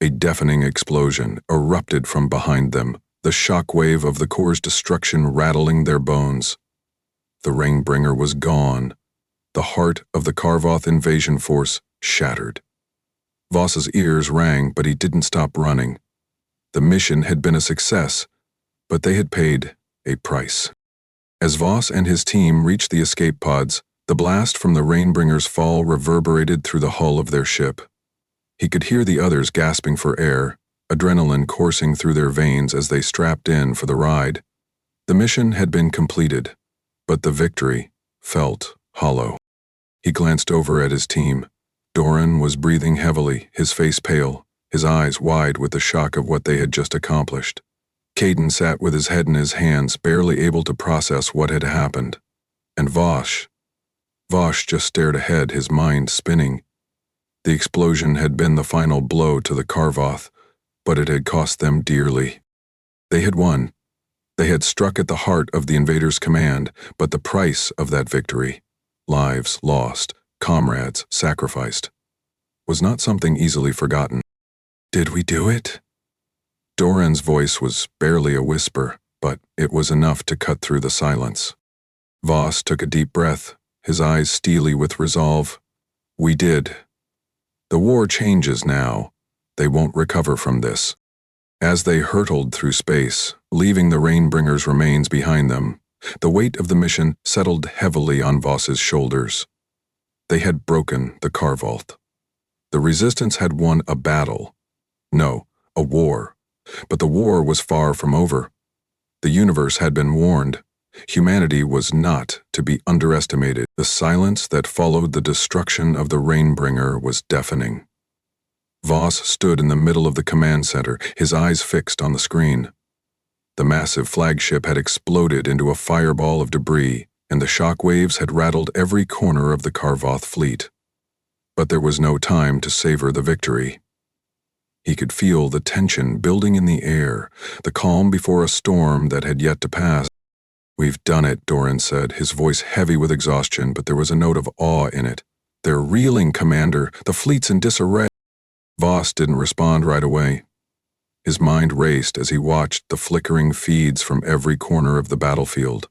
A deafening explosion erupted from behind them, the shockwave of the core's destruction rattling their bones. The Rainbringer was gone. The heart of the Karvoth invasion force shattered. Voss's ears rang, but he didn't stop running. The mission had been a success, but they had paid a price. As Voss and his team reached the escape pods, the blast from the Rainbringer's fall reverberated through the hull of their ship. He could hear the others gasping for air, adrenaline coursing through their veins as they strapped in for the ride. The mission had been completed, but the victory felt hollow. He glanced over at his team. Doran was breathing heavily, his face pale, his eyes wide with the shock of what they had just accomplished. Caden sat with his head in his hands, barely able to process what had happened. And Voss just stared ahead, his mind spinning. The explosion had been the final blow to the Karvoth, but it had cost them dearly. They had won. They had struck at the heart of the invaders' command, but the price of that victory, lives lost, comrades sacrificed, was not something easily forgotten. "Did we do it?" Doran's voice was barely a whisper, but it was enough to cut through the silence. Voss took a deep breath, his eyes steely with resolve. "We did. The war changes now. They won't recover from this." As they hurtled through space, leaving the Rainbringer's remains behind them, the weight of the mission settled heavily on Voss's shoulders. They had broken the Karvoth. The resistance had won a battle. No, a war. But the war was far from over. The universe had been warned. Humanity was not to be underestimated. The silence that followed the destruction of the Rainbringer was deafening. Voss stood in the middle of the command center, his eyes fixed on the screen. The massive flagship had exploded into a fireball of debris, and the shock waves had rattled every corner of the Karvoth fleet. But there was no time to savor the victory. He could feel the tension building in the air, the calm before a storm that had yet to pass. We've done it, Doran said, his voice heavy with exhaustion, but there was a note of awe in it. They're reeling, Commander. The fleet's in disarray. Voss didn't respond right away. His mind raced as he watched the flickering feeds from every corner of the battlefield.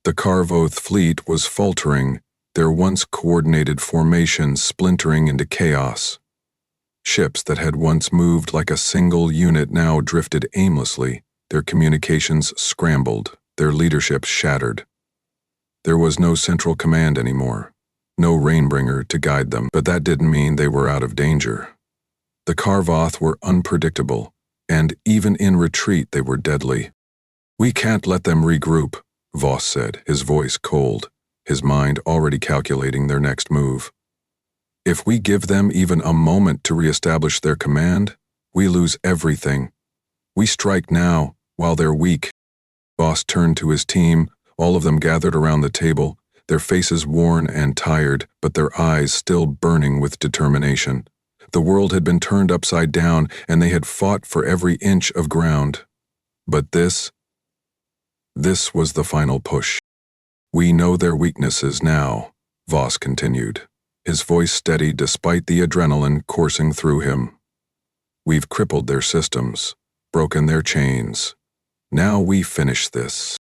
The Karvoth fleet was faltering, their once coordinated formations splintering into chaos. Ships that had once moved like a single unit now drifted aimlessly, their communications scrambled, their leadership shattered. There was no central command anymore, no Rainbringer to guide them, but that didn't mean they were out of danger. The Karvoth were unpredictable, and even in retreat they were deadly. We can't let them regroup, Voss said, his voice cold, his mind already calculating their next move. If we give them even a moment to reestablish their command, we lose everything. We strike now, while they're weak. Voss turned to his team, all of them gathered around the table, their faces worn and tired, but their eyes still burning with determination. The world had been turned upside down, and they had fought for every inch of ground. But this was the final push. We know their weaknesses now, Voss continued, his voice steady despite the adrenaline coursing through him. We've crippled their systems, broken their chains. Now we finish this.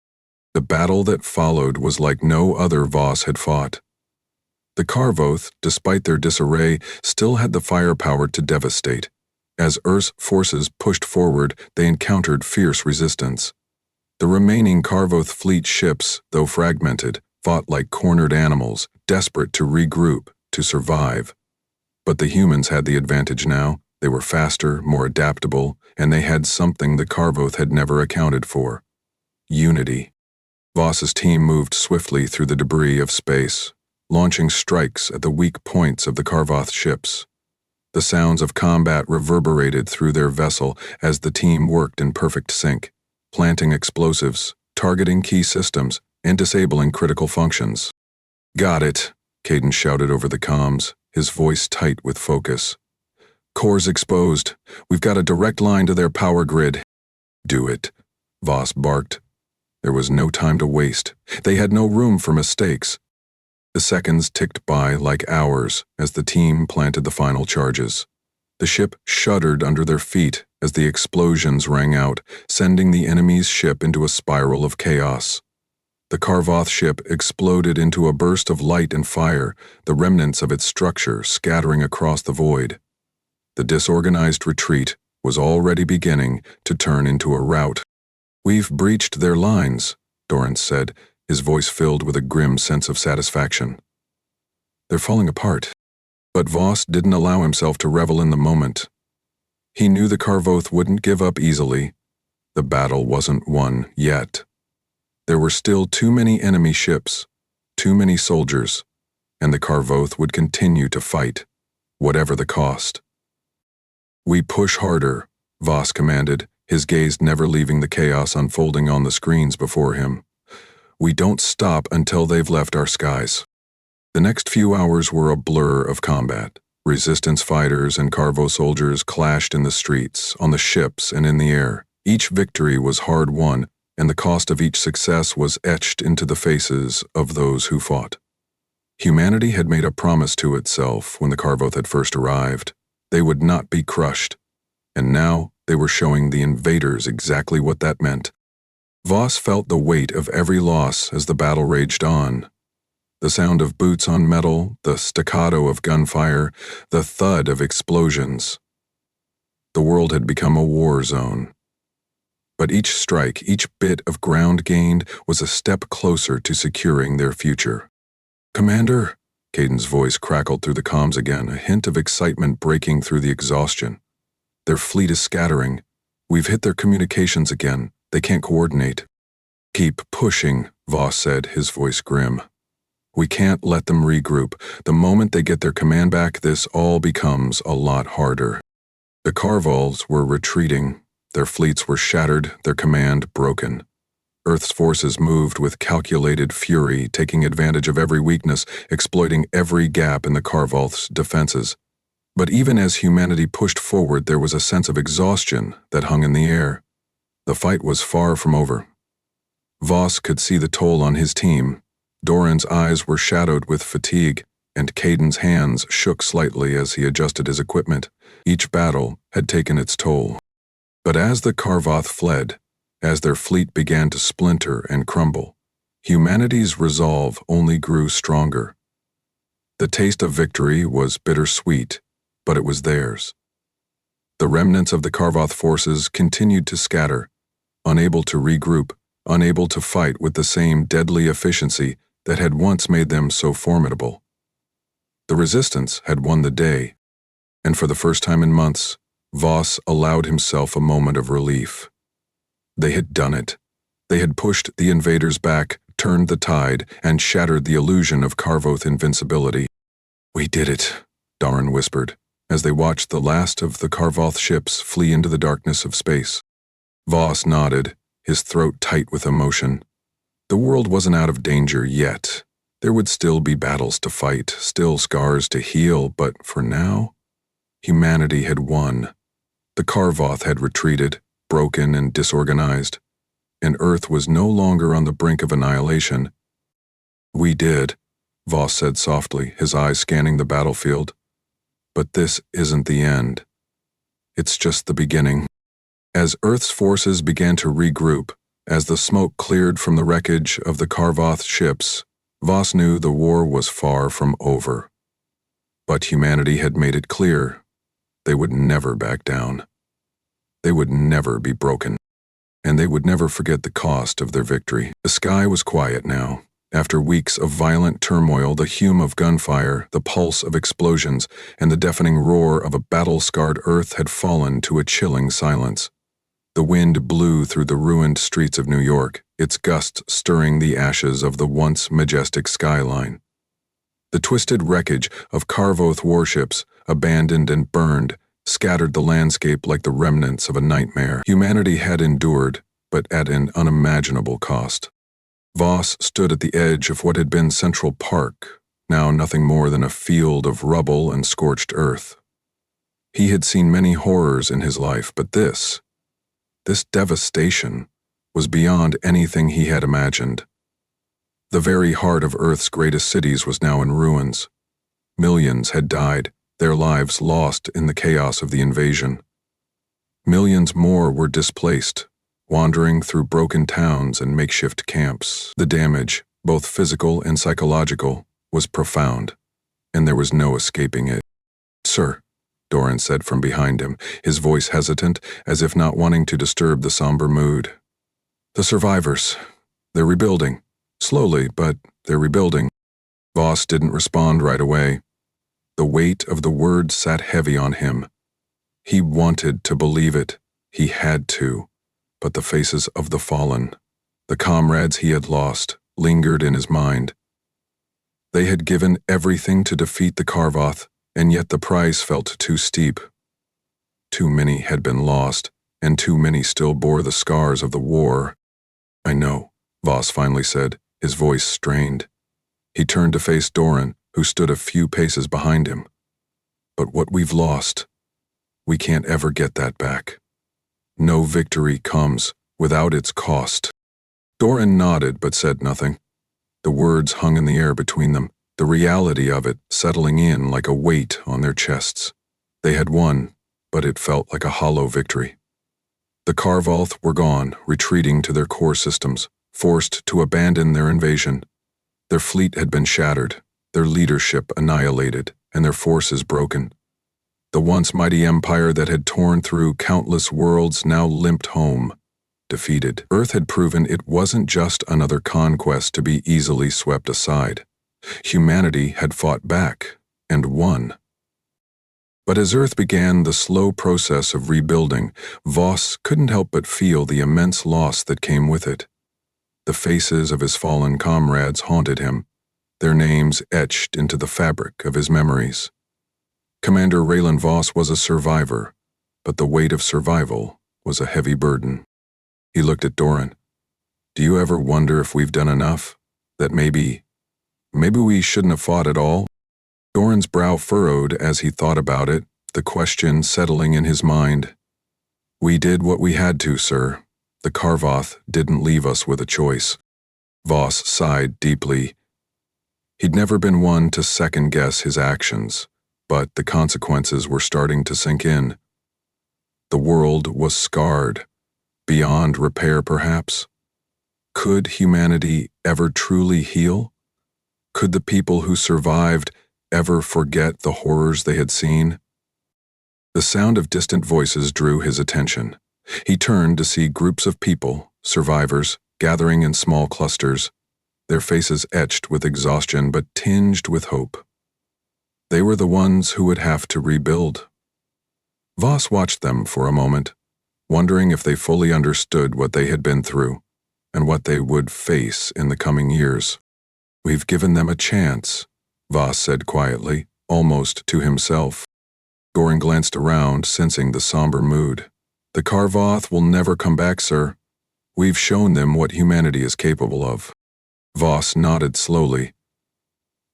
The battle that followed was like no other Voss had fought. The Karvoth, despite their disarray, still had the firepower to devastate. As Earth's forces pushed forward, they encountered fierce resistance. The remaining Karvoth fleet ships, though fragmented, fought like cornered animals, desperate to regroup, to survive. But the humans had the advantage now. They were faster, more adaptable, and they had something the Karvoth had never accounted for: unity. Voss's team moved swiftly through the debris of space, launching strikes at the weak points of the Karvoth ships. The sounds of combat reverberated through their vessel as the team worked in perfect sync, planting explosives, targeting key systems, and disabling critical functions. "Got it," Caden shouted over the comms, his voice tight with focus. "Cores exposed. We've got a direct line to their power grid." "Do it," Voss barked. There was no time to waste. They had no room for mistakes. The seconds ticked by like hours as the team planted the final charges. The ship shuddered under their feet as the explosions rang out, sending the enemy's ship into a spiral of chaos. The Karvoth ship exploded into a burst of light and fire, the remnants of its structure scattering across the void. The disorganized retreat was already beginning to turn into a rout. "We've breached their lines," Doran said, his voice filled with a grim sense of satisfaction. "They're falling apart." But Voss didn't allow himself to revel in the moment. He knew the Karvoth wouldn't give up easily. The battle wasn't won yet. There were still too many enemy ships, too many soldiers, and the Karvoth would continue to fight, whatever the cost. "We push harder," Voss commanded, his gaze never leaving the chaos unfolding on the screens before him. "We don't stop until they've left our skies." The next few hours were a blur of combat. Resistance fighters and Karvoth soldiers clashed in the streets, on the ships, and in the air. Each victory was hard won, and the cost of each success was etched into the faces of those who fought. Humanity had made a promise to itself when the Karvoth had first arrived. They would not be crushed. And now they were showing the invaders exactly what that meant. Voss felt the weight of every loss as the battle raged on. The sound of boots on metal, the staccato of gunfire, the thud of explosions. The world had become a war zone. But each strike, each bit of ground gained, was a step closer to securing their future. "Commander," Caden's voice crackled through the comms again, a hint of excitement breaking through the exhaustion. "Their fleet is scattering. We've hit their communications again. They can't coordinate." "Keep pushing," Voss said, his voice grim. "We can't let them regroup. The moment they get their command back, this all becomes a lot harder." The Karvoths were retreating. Their fleets were shattered, their command broken. Earth's forces moved with calculated fury, taking advantage of every weakness, exploiting every gap in the Karvoths' defenses. But even as humanity pushed forward, there was a sense of exhaustion that hung in the air. The fight was far from over. Voss could see the toll on his team. Doran's eyes were shadowed with fatigue, and Caden's hands shook slightly as he adjusted his equipment. Each battle had taken its toll. But as the Karvoth fled, as their fleet began to splinter and crumble, humanity's resolve only grew stronger. The taste of victory was bittersweet, but it was theirs. The remnants of the Karvoth forces continued to scatter, unable to regroup, unable to fight with the same deadly efficiency that had once made them so formidable. The resistance had won the day, and for the first time in months, Voss allowed himself a moment of relief. They had done it. They had pushed the invaders back, turned the tide, and shattered the illusion of Karvoth invincibility. "We did it," Doran whispered, as they watched the last of the Karvoth ships flee into the darkness of space. Voss nodded, his throat tight with emotion. The world wasn't out of danger yet. There would still be battles to fight, still scars to heal, but for now, humanity had won. The Karvoth had retreated, broken and disorganized, and Earth was no longer on the brink of annihilation. "We did," Voss said softly, his eyes scanning the battlefield. "But this isn't the end. It's just the beginning." As Earth's forces began to regroup, as the smoke cleared from the wreckage of the Karvoth ships, Voss knew the war was far from over. But humanity had made it clear they would never back down. They would never be broken. And they would never forget the cost of their victory. The sky was quiet now. After weeks of violent turmoil, the hum of gunfire, the pulse of explosions, and the deafening roar of a battle-scarred Earth had fallen to a chilling silence. The wind blew through the ruined streets of New York, its gusts stirring the ashes of the once majestic skyline. The twisted wreckage of Karvoth warships, abandoned and burned, scattered the landscape like the remnants of a nightmare. Humanity had endured, but at an unimaginable cost. Voss stood at the edge of what had been Central Park, now nothing more than a field of rubble and scorched earth. He had seen many horrors in his life, but this devastation was beyond anything he had imagined. The very heart of Earth's greatest cities was now in ruins. Millions had died, their lives lost in the chaos of the invasion. Millions more were displaced, wandering through broken towns and makeshift camps. The damage, both physical and psychological, was profound, and there was no escaping it. "Sir," Doran said from behind him, his voice hesitant, as if not wanting to disturb the somber mood. "The survivors. They're rebuilding. Slowly, but they're rebuilding." Voss didn't respond right away. The weight of the words sat heavy on him. He wanted to believe it. He had to. But the faces of the fallen, the comrades he had lost, lingered in his mind. They had given everything to defeat the Karvoth, and yet the price felt too steep. Too many had been lost, and too many still bore the scars of the war. "I know," Voss finally said, his voice strained. He turned to face Doran, who stood a few paces behind him. "But what we've lost, we can't ever get that back. No victory comes without its cost." Doran nodded but said nothing. The words hung in the air between them, the reality of it settling in like a weight on their chests. They had won, but it felt like a hollow victory. The Karvoth were gone, retreating to their core systems, forced to abandon their invasion. Their fleet had been shattered, their leadership annihilated, and their forces broken. The once mighty empire that had torn through countless worlds now limped home, defeated. Earth had proven it wasn't just another conquest to be easily swept aside. Humanity had fought back and won. But as Earth began the slow process of rebuilding, Voss couldn't help but feel the immense loss that came with it. The faces of his fallen comrades haunted him, their names etched into the fabric of his memories. Commander Raylan Voss was a survivor, but the weight of survival was a heavy burden. He looked at Doran. "Do you ever wonder if we've done enough? That maybe we shouldn't have fought at all?" Doran's brow furrowed as he thought about it, the question settling in his mind. "We did what we had to, sir. The Karvoth didn't leave us with a choice. Voss sighed deeply. He'd never been one to second-guess his actions, but the consequences were starting to sink in. The world was scarred, beyond repair perhaps. Could humanity ever truly heal? Could the people who survived ever forget the horrors they had seen? The sound of distant voices drew his attention. He turned to see groups of people, survivors, gathering in small clusters, their faces etched with exhaustion but tinged with hope. They were the ones who would have to rebuild. Voss watched them for a moment, wondering if they fully understood what they had been through and what they would face in the coming years. "We've given them a chance," Voss said quietly, almost to himself. Doran glanced around, sensing the somber mood. "The Karvoth will never come back, sir. We've shown them what humanity is capable of." Voss nodded slowly.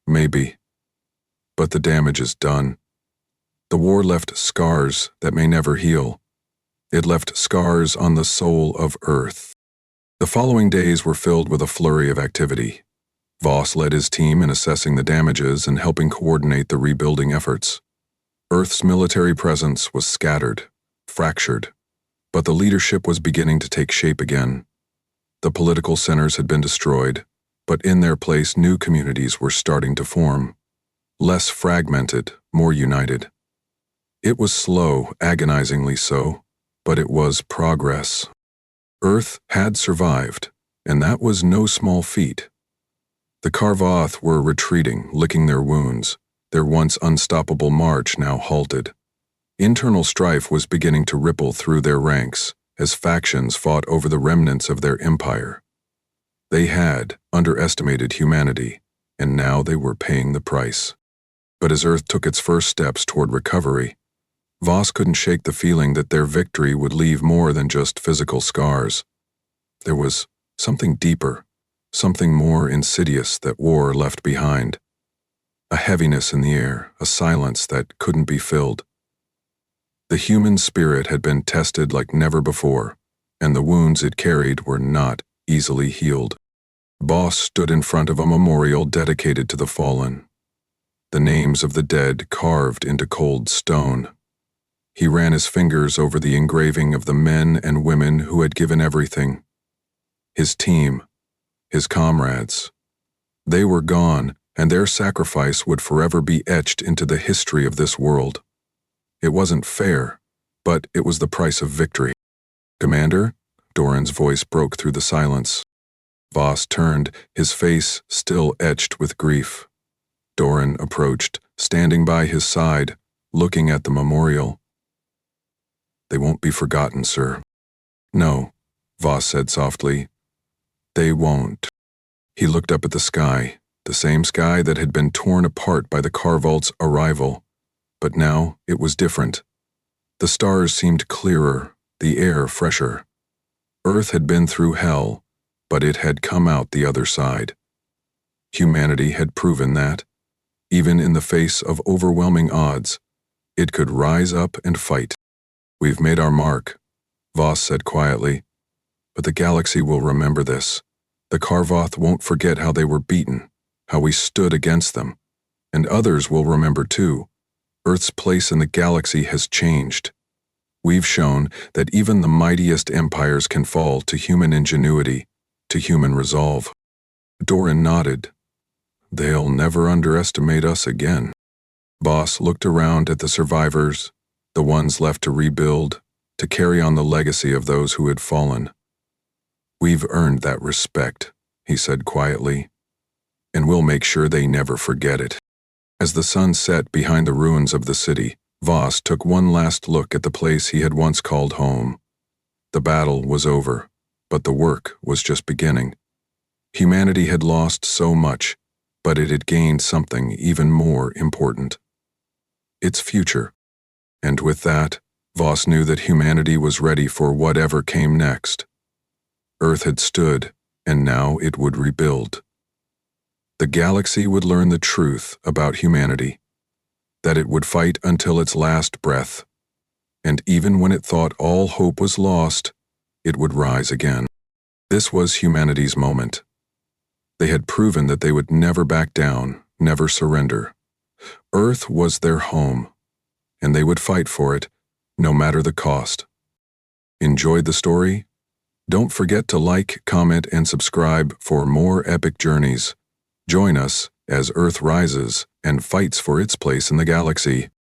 "Maybe. But the damage is done. The war left scars that may never heal. It left scars on the soul of Earth." The following days were filled with a flurry of activity. Voss led his team in assessing the damages and helping coordinate the rebuilding efforts. Earth's military presence was scattered, fractured, but the leadership was beginning to take shape again. The political centers had been destroyed, but in their place new communities were starting to form. Less fragmented, more united. It was slow, agonizingly so, but it was progress. Earth had survived, and that was no small feat. The Karvoth were retreating, licking their wounds, their once unstoppable march now halted. Internal strife was beginning to ripple through their ranks as factions fought over the remnants of their empire. They had underestimated humanity, and now they were paying the price. But as Earth took its first steps toward recovery, Voss couldn't shake the feeling that their victory would leave more than just physical scars. There was something deeper, something more insidious that war left behind. A heaviness in the air, a silence that couldn't be filled. The human spirit had been tested like never before, and the wounds it carried were not easily healed. Voss stood in front of a memorial dedicated to the fallen, the names of the dead carved into cold stone. He ran his fingers over the engraving of the men and women who had given everything. His team, his comrades. They were gone, and their sacrifice would forever be etched into the history of this world. It wasn't fair, but it was the price of victory. "Commander?" Doran's voice broke through the silence. Voss turned, his face still etched with grief. Doran approached, standing by his side, looking at the memorial. "They won't be forgotten, sir." "No," Voss said softly. "They won't." He looked up at the sky, the same sky that had been torn apart by the Karvoth's arrival. But now it was different. The stars seemed clearer, the air fresher. Earth had been through hell, but it had come out the other side. Humanity had proven that, even in the face of overwhelming odds, it could rise up and fight. "We've made our mark," Voss said quietly, "but the galaxy will remember this. The Karvoth won't forget how they were beaten, how we stood against them, and others will remember too. Earth's place in the galaxy has changed. We've shown that even the mightiest empires can fall to human ingenuity, to human resolve." Doran nodded. "They'll never underestimate us again." Voss looked around at the survivors, the ones left to rebuild, to carry on the legacy of those who had fallen. "We've earned that respect," he said quietly, "and we'll make sure they never forget it." As the sun set behind the ruins of the city, Voss took one last look at the place he had once called home. The battle was over, but the work was just beginning. Humanity had lost so much, but it had gained something even more important: its future. And with that, Voss knew that humanity was ready for whatever came next. Earth had stood, and now it would rebuild. The galaxy would learn the truth about humanity, that it would fight until its last breath, and even when it thought all hope was lost, it would rise again. This was humanity's moment. They had proven that they would never back down, never surrender. Earth was their home, and they would fight for it, no matter the cost. Enjoyed the story? Don't forget to like, comment, and subscribe for more epic journeys. Join us as Earth rises and fights for its place in the galaxy.